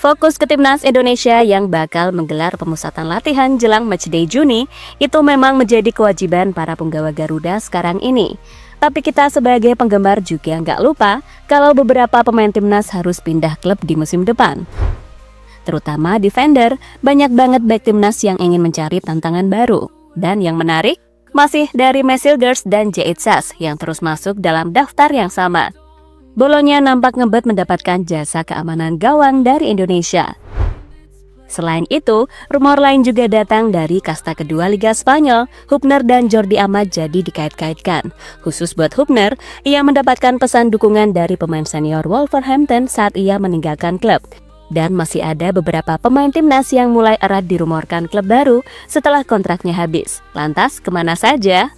Fokus ke timnas Indonesia yang bakal menggelar pemusatan latihan jelang matchday Juni itu memang menjadi kewajiban para punggawa Garuda sekarang ini. Tapi kita sebagai penggemar juga nggak lupa kalau beberapa pemain timnas harus pindah klub di musim depan. Terutama defender, banyak banget back timnas yang ingin mencari tantangan baru. Dan yang menarik, masih dari Mesilgers dan Jeitzas yang terus masuk dalam daftar yang sama. Bolonya nampak ngebet mendapatkan jasa keamanan gawang dari Indonesia. Selain itu, rumor lain juga datang dari kasta kedua Liga Spanyol. Hubner dan Jordi Amat jadi dikait-kaitkan. Khusus buat Hubner, ia mendapatkan pesan dukungan dari pemain senior Wolverhampton saat ia meninggalkan klub. Dan masih ada beberapa pemain timnas yang mulai erat dirumorkan klub baru setelah kontraknya habis. Lantas, kemana saja?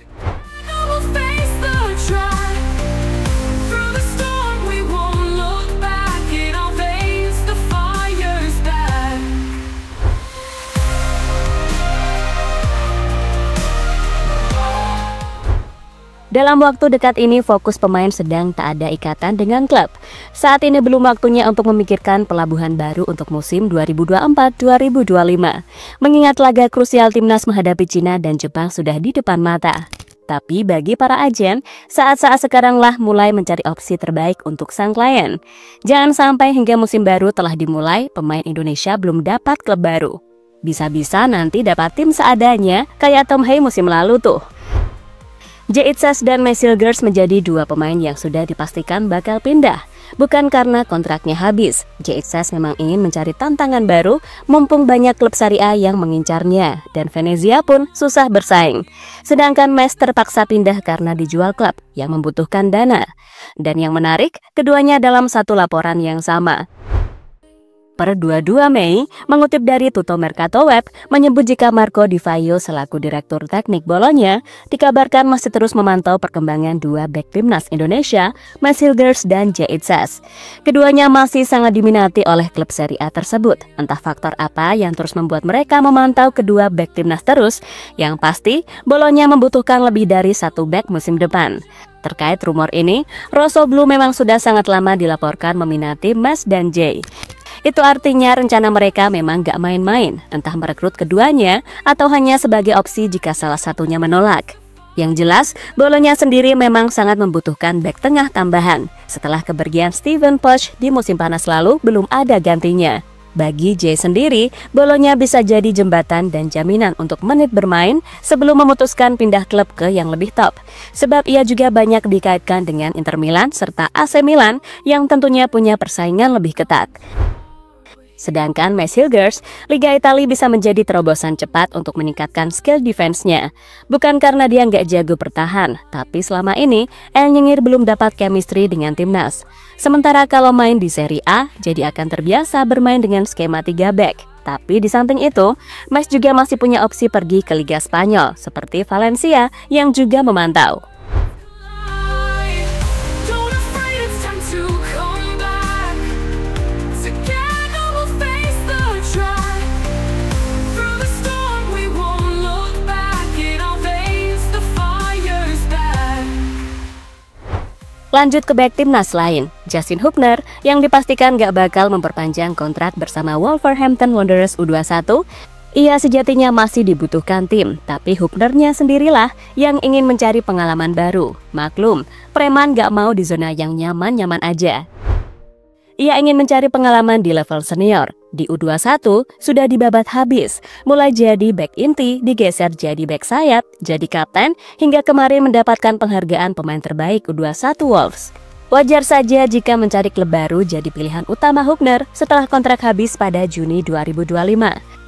Dalam waktu dekat ini fokus pemain sedang tak ada ikatan dengan klub. Saat ini belum waktunya untuk memikirkan pelabuhan baru untuk musim 2024-2025. Mengingat laga krusial timnas menghadapi Cina dan Jepang sudah di depan mata. Tapi bagi para agen, saat-saat sekaranglah mulai mencari opsi terbaik untuk sang klien. Jangan sampai hingga musim baru telah dimulai, pemain Indonesia belum dapat klub baru. Bisa-bisa nanti dapat tim seadanya kayak Tom Hay musim lalu tuh. Jeitzas dan Mesilgers menjadi dua pemain yang sudah dipastikan bakal pindah. Bukan karena kontraknya habis, Jeitzas memang ingin mencari tantangan baru, mumpung banyak klub Serie A yang mengincarnya, dan Venezia pun susah bersaing. Sedangkan Mes terpaksa pindah karena dijual klub yang membutuhkan dana. Dan yang menarik, keduanya dalam satu laporan yang sama. Per 22 Mei, mengutip dari Tutto Mercato Web, menyebut jika Marco Di Vaio selaku Direktur Teknik Bolonya dikabarkan masih terus memantau perkembangan dua bek timnas Indonesia, Mesilgers dan Jeitzas. Keduanya masih sangat diminati oleh klub Serie A tersebut. Entah faktor apa yang terus membuat mereka memantau kedua bek timnas terus. Yang pasti, Bolonya membutuhkan lebih dari satu bek musim depan. Terkait rumor ini, Rosso Blue memang sudah sangat lama dilaporkan meminati Mes dan Jay. Itu artinya rencana mereka memang gak main-main, entah merekrut keduanya atau hanya sebagai opsi jika salah satunya menolak. Yang jelas, Bolonya sendiri memang sangat membutuhkan bek tengah tambahan. Setelah kepergian Steven Posch di musim panas lalu, belum ada gantinya. Bagi Jay sendiri, Bolonya bisa jadi jembatan dan jaminan untuk menit bermain sebelum memutuskan pindah klub ke yang lebih top. Sebab ia juga banyak dikaitkan dengan Inter Milan serta AC Milan yang tentunya punya persaingan lebih ketat. Sedangkan Mesilgers, Liga Italia bisa menjadi terobosan cepat untuk meningkatkan skill defense-nya. Bukan karena dia nggak jago bertahan, tapi selama ini El Nyengir belum dapat chemistry dengan timnas. Sementara kalau main di Serie A, jadi akan terbiasa bermain dengan skema 3 back. Tapi di samping itu, Mes juga masih punya opsi pergi ke Liga Spanyol, seperti Valencia yang juga memantau. Lanjut ke bek timnas lain, Justin Hubner yang dipastikan gak bakal memperpanjang kontrak bersama Wolverhampton Wanderers U21. Ia sejatinya masih dibutuhkan tim, tapi Hubnernya sendirilah yang ingin mencari pengalaman baru. Maklum, preman gak mau di zona yang nyaman-nyaman aja. Ia ingin mencari pengalaman di level senior. Di U21 sudah dibabat habis, mulai jadi bek inti, digeser jadi bek sayap, jadi kapten, hingga kemarin mendapatkan penghargaan pemain terbaik U21 Wolves. Wajar saja jika mencari klub baru jadi pilihan utama Hubner setelah kontrak habis pada Juni 2025.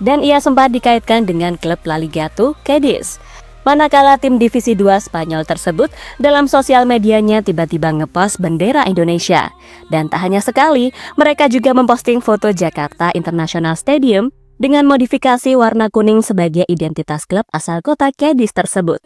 Dan ia sempat dikaitkan dengan klub La Liga 2 Cadiz. Manakala tim Divisi 2 Spanyol tersebut dalam sosial medianya tiba-tiba ngepost bendera Indonesia. Dan tak hanya sekali, mereka juga memposting foto Jakarta International Stadium dengan modifikasi warna kuning sebagai identitas klub asal kota Cadiz tersebut.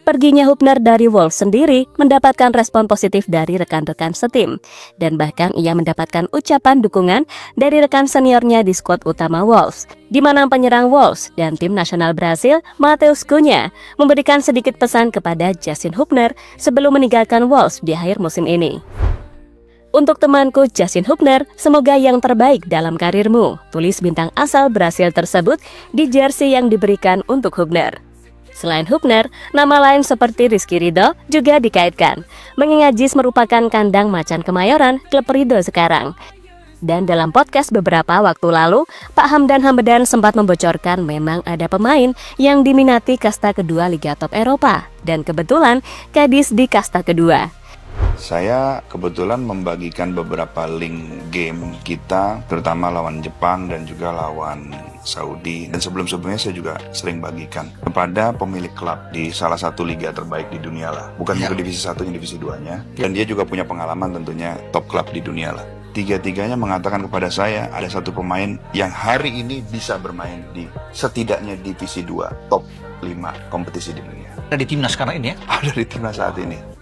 Perginya Hubner dari Wolves sendiri mendapatkan respon positif dari rekan-rekan setim, dan bahkan ia mendapatkan ucapan dukungan dari rekan seniornya di skuad utama Wolves, di mana penyerang Wolves dan tim nasional Brasil Matheus Cunha memberikan sedikit pesan kepada Justin Hubner sebelum meninggalkan Wolves di akhir musim ini. Untuk temanku Justin Hubner, semoga yang terbaik dalam karirmu, tulis bintang asal Brasil tersebut di jersey yang diberikan untuk Hubner. Selain Hubner, nama lain seperti Rizky Ridho juga dikaitkan, mengingat JIS merupakan kandang macan Kemayoran klub Ridho sekarang. Dan dalam podcast beberapa waktu lalu, Pak Hamdan Hamdan sempat membocorkan memang ada pemain yang diminati kasta kedua Liga Top Eropa, dan kebetulan Cadiz di kasta kedua. Saya kebetulan membagikan beberapa link game kita, terutama lawan Jepang dan juga lawan Saudi. Dan sebelum-sebelumnya saya juga sering bagikan kepada pemilik klub di salah satu liga terbaik di dunia lah. Bukan juga divisi 1-nya, divisi 2-nya. Dan dia juga punya pengalaman tentunya top klub di dunia lah. Tiga-tiganya mengatakan kepada saya ada satu pemain yang hari ini bisa bermain di setidaknya divisi 2, top 5 kompetisi di dunia. Ada di timnas sekarang ini ya? Ada di timnas saat ini.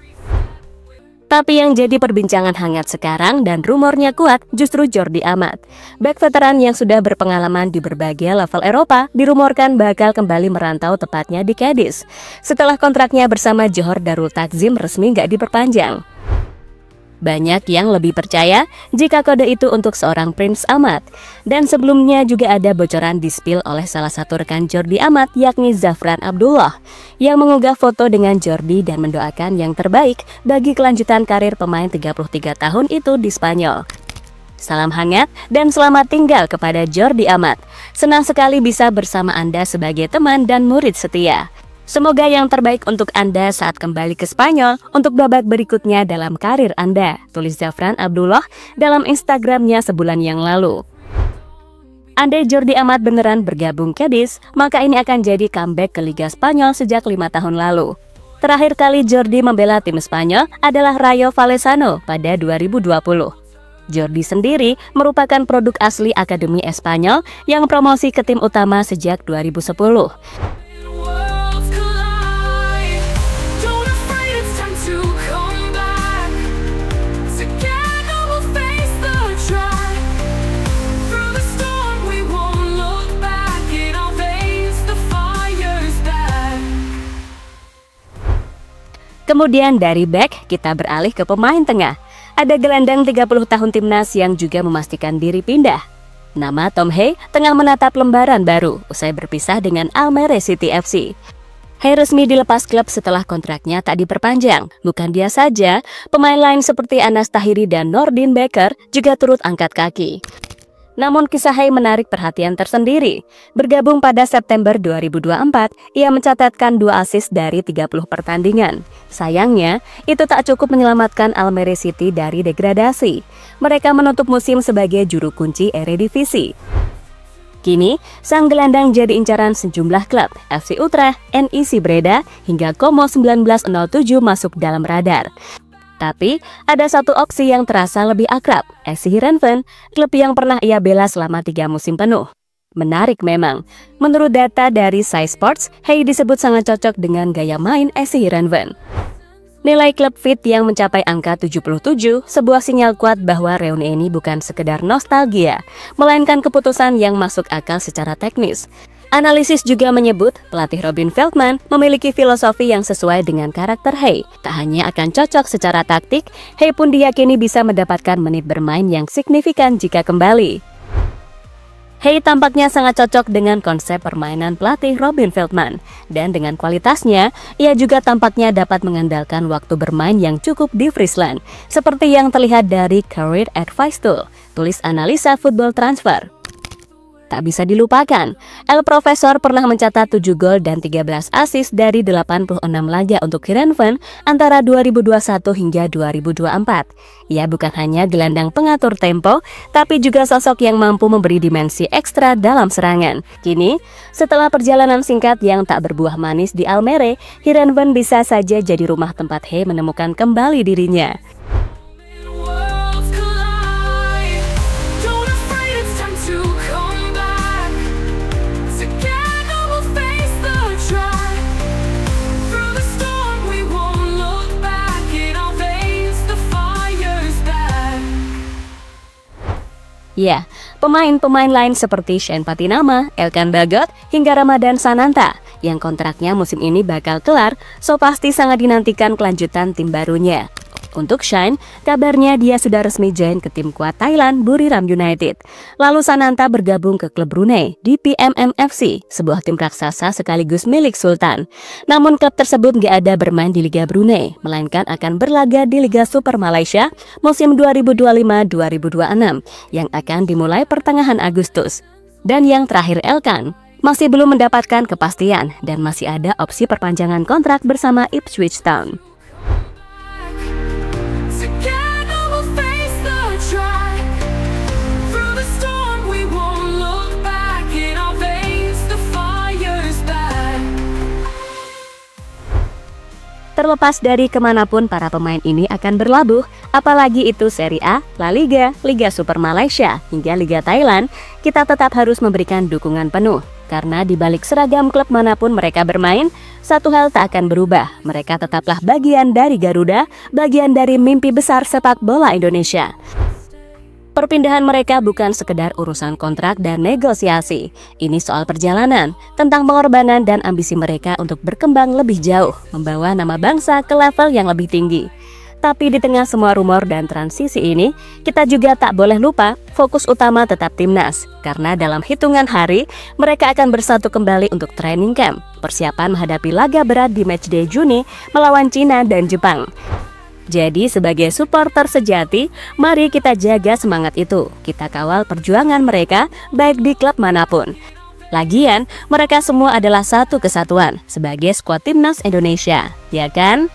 Tapi yang jadi perbincangan hangat sekarang dan rumornya kuat justru Jordi Amat. Bek veteran yang sudah berpengalaman di berbagai level Eropa dirumorkan bakal kembali merantau tepatnya di Cadiz setelah kontraknya bersama Johor Darul Takzim resmi nggak diperpanjang. Banyak yang lebih percaya jika kode itu untuk seorang Prince Amat. Dan sebelumnya juga ada bocoran di-spill oleh salah satu rekan Jordi Amat, yakni Zafran Abdullah, yang mengunggah foto dengan Jordi dan mendoakan yang terbaik bagi kelanjutan karir pemain 33 tahun itu di Spanyol. Salam hangat dan selamat tinggal kepada Jordi Amat. Senang sekali bisa bersama Anda sebagai teman dan murid setia. Semoga yang terbaik untuk Anda saat kembali ke Spanyol untuk babak berikutnya dalam karir Anda, tulis Zafran Abdullah dalam Instagramnya sebulan yang lalu. Andai Jordi Amat beneran bergabung Cadiz, maka ini akan jadi comeback ke Liga Spanyol sejak 5 tahun lalu. Terakhir kali Jordi membela tim Spanyol adalah Rayo Vallecano pada 2020. Jordi sendiri merupakan produk asli Akademi Espanyol yang promosi ke tim utama sejak 2010. Kemudian dari back, kita beralih ke pemain tengah. Ada gelandang 30 tahun timnas yang juga memastikan diri pindah. Nama Tom Hey tengah menatap lembaran baru usai berpisah dengan Almere City FC. Hey resmi dilepas klub setelah kontraknya tak diperpanjang. Bukan dia saja, pemain lain seperti Anas Tahiri dan Nordin Baker juga turut angkat kaki. Namun kisah Hey menarik perhatian tersendiri. Bergabung pada September 2024, ia mencatatkan 2 assist dari 30 pertandingan. Sayangnya, itu tak cukup menyelamatkan Almere City dari degradasi. Mereka menutup musim sebagai juru kunci Eredivisie. Kini, sang gelandang jadi incaran sejumlah klub, FC Utrecht, NEC Breda, hingga Como 1907 masuk dalam radar. Tapi, ada satu opsi yang terasa lebih akrab, SC Heerenveen, klub yang pernah ia bela selama 3 musim penuh. Menarik memang, menurut data dari Sky Sports, Hey disebut sangat cocok dengan gaya main SC Heerenveen. Nilai klub fit yang mencapai angka 77, sebuah sinyal kuat bahwa reuni ini bukan sekedar nostalgia, melainkan keputusan yang masuk akal secara teknis. Analisis juga menyebut pelatih Robin Veltman memiliki filosofi yang sesuai dengan karakter Hey. Tak hanya akan cocok secara taktik, Hey pun diyakini bisa mendapatkan menit bermain yang signifikan jika kembali. Hey tampaknya sangat cocok dengan konsep permainan pelatih Robin Veltman. Dan dengan kualitasnya, ia juga tampaknya dapat mengandalkan waktu bermain yang cukup di Friesland, seperti yang terlihat dari Career Advice Tool, tulis analisa football transfer. Tak bisa dilupakan, El Profesor pernah mencatat 7 gol dan 13 assist dari 86 laga untuk Heerenveen antara 2021 hingga 2024. Ia bukan hanya gelandang pengatur tempo, tapi juga sosok yang mampu memberi dimensi ekstra dalam serangan. Kini, setelah perjalanan singkat yang tak berbuah manis di Almere, Heerenveen bisa saja jadi rumah tempat Hey menemukan kembali dirinya. Ya, pemain-pemain lain seperti Shane Patinama, Elkan Bagot, hingga Ramadan Sananta yang kontraknya musim ini bakal kelar, so pasti sangat dinantikan kelanjutan tim barunya. Untuk Shine, kabarnya dia sudah resmi join ke tim kuat Thailand Buriram United. Lalu Sananta bergabung ke klub Brunei di PMM FC, sebuah tim raksasa sekaligus milik Sultan. Namun klub tersebut gak ada bermain di Liga Brunei, melainkan akan berlaga di Liga Super Malaysia musim 2025-2026 yang akan dimulai pertengahan Agustus. Dan yang terakhir Elkan masih belum mendapatkan kepastian dan masih ada opsi perpanjangan kontrak bersama Ipswich Town. Terlepas dari kemanapun para pemain ini akan berlabuh, apalagi itu Serie A, La Liga, Liga Super Malaysia, hingga Liga Thailand, kita tetap harus memberikan dukungan penuh. Karena di balik seragam klub manapun mereka bermain, satu hal tak akan berubah, mereka tetaplah bagian dari Garuda, bagian dari mimpi besar sepak bola Indonesia. Perpindahan mereka bukan sekedar urusan kontrak dan negosiasi. Ini soal perjalanan, tentang pengorbanan dan ambisi mereka untuk berkembang lebih jauh, membawa nama bangsa ke level yang lebih tinggi. Tapi di tengah semua rumor dan transisi ini, kita juga tak boleh lupa fokus utama tetap timnas. Karena dalam hitungan hari, mereka akan bersatu kembali untuk training camp, persiapan menghadapi laga berat di matchday Juni melawan Cina dan Jepang. Jadi sebagai supporter sejati, mari kita jaga semangat itu. Kita kawal perjuangan mereka baik di klub manapun. Lagian, mereka semua adalah satu kesatuan sebagai skuad timnas Indonesia, ya kan?